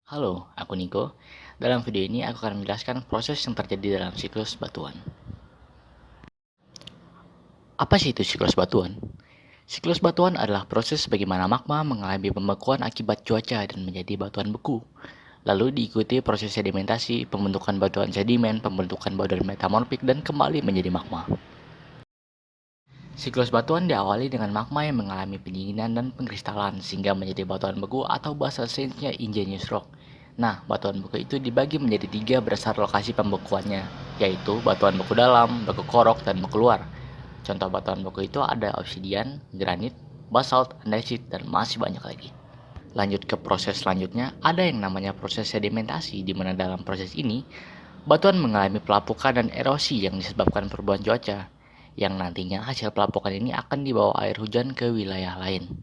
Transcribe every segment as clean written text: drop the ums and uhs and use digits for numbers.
Halo, aku Niko. Dalam video ini aku akan menjelaskan proses yang terjadi dalam siklus batuan. Apa sih itu siklus batuan? Siklus batuan adalah proses bagaimana magma mengalami pembekuan akibat cuaca dan menjadi batuan beku. Lalu diikuti proses sedimentasi, pembentukan batuan sedimen, pembentukan batuan metamorfik, dan kembali menjadi magma. Siklus batuan diawali dengan magma yang mengalami pendinginan dan pengkristalan sehingga menjadi batuan beku atau bahasa sainsnya igneous rock. Nah, batuan beku itu dibagi menjadi 3 berdasar lokasi pembekuannya, yaitu batuan beku dalam, beku korok, dan beku luar. Contoh batuan beku itu ada obsidian, granit, basalt, andesit, dan masih banyak lagi. Lanjut ke proses selanjutnya, ada yang namanya proses sedimentasi, di mana dalam proses ini, batuan mengalami pelapukan dan erosi yang disebabkan perubahan cuaca, yang nantinya hasil pelapukan ini akan dibawa air hujan ke wilayah lain.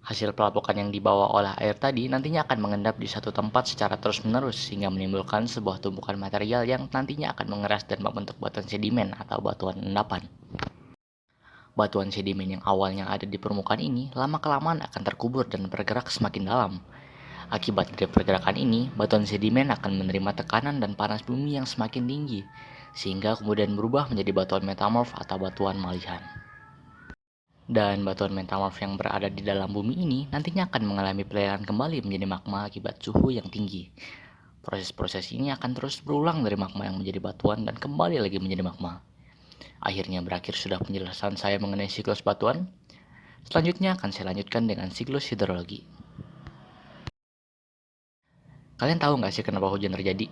Hasil pelapukan yang dibawa oleh air tadi nantinya akan mengendap di satu tempat secara terus-menerus sehingga menimbulkan sebuah tumpukan material yang nantinya akan mengeras dan membentuk batuan sedimen atau batuan endapan. Batuan sedimen yang awalnya ada di permukaan ini lama-kelamaan akan terkubur dan bergerak semakin dalam. Akibat dari pergerakan ini, batuan sedimen akan menerima tekanan dan panas bumi yang semakin tinggi, sehingga kemudian berubah menjadi batuan metamorf atau batuan malihan. Dan batuan metamorf yang berada di dalam bumi ini nantinya akan mengalami pelelangan kembali menjadi magma akibat suhu yang tinggi. Proses-proses ini akan terus berulang dari magma yang menjadi batuan dan kembali lagi menjadi magma. Akhirnya berakhir sudah penjelasan saya mengenai siklus batuan. Selanjutnya akan saya lanjutkan dengan siklus hidrologi. Kalian tahu nggak sih kenapa hujan terjadi?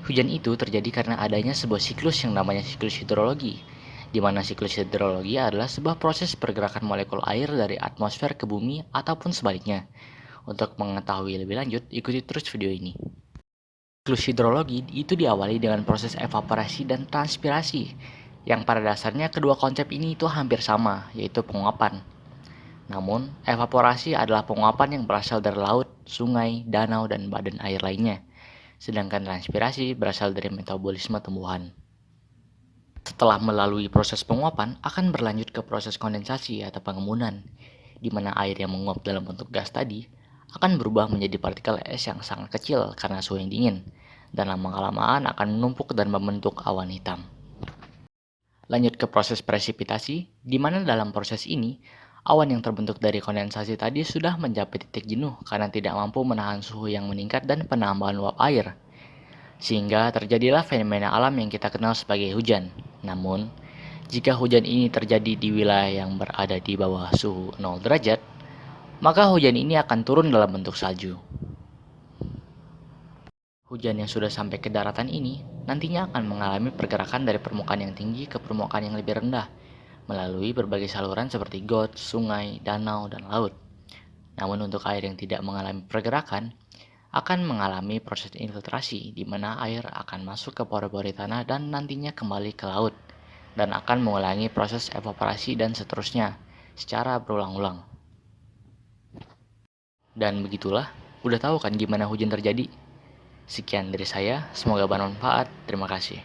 Hujan itu terjadi karena adanya sebuah siklus yang namanya siklus hidrologi, di mana siklus hidrologi adalah sebuah proses pergerakan molekul air dari atmosfer ke bumi ataupun sebaliknya. Untuk mengetahui lebih lanjut, ikuti terus video ini. Siklus hidrologi itu diawali dengan proses evaporasi dan transpirasi, yang pada dasarnya kedua konsep ini itu hampir sama, yaitu penguapan. Namun, evaporasi adalah penguapan yang berasal dari laut, sungai, danau, dan badan air lainnya. Sedangkan transpirasi berasal dari metabolisme tumbuhan. Setelah melalui proses penguapan, akan berlanjut ke proses kondensasi atau pengembunan, di mana air yang menguap dalam bentuk gas tadi akan berubah menjadi partikel es yang sangat kecil karena suhu yang dingin, dan lama-kelamaan akan menumpuk dan membentuk awan hitam. Lanjut ke proses presipitasi, di mana dalam proses ini, awan yang terbentuk dari kondensasi tadi sudah mencapai titik jenuh karena tidak mampu menahan suhu yang meningkat dan penambahan uap air. Sehingga terjadilah fenomena alam yang kita kenal sebagai hujan. Namun, jika hujan ini terjadi di wilayah yang berada di bawah suhu 0 derajat, maka hujan ini akan turun dalam bentuk salju. Hujan yang sudah sampai ke daratan ini nantinya akan mengalami pergerakan dari permukaan yang tinggi ke permukaan yang lebih rendah melalui berbagai saluran seperti got, sungai, danau, dan laut. Namun untuk air yang tidak mengalami pergerakan akan mengalami proses infiltrasi di mana air akan masuk ke pori-pori tanah dan nantinya kembali ke laut dan akan mengulangi proses evaporasi dan seterusnya secara berulang-ulang. Dan begitulah, udah tahu kan gimana hujan terjadi? Sekian dari saya, semoga bermanfaat. Terima kasih.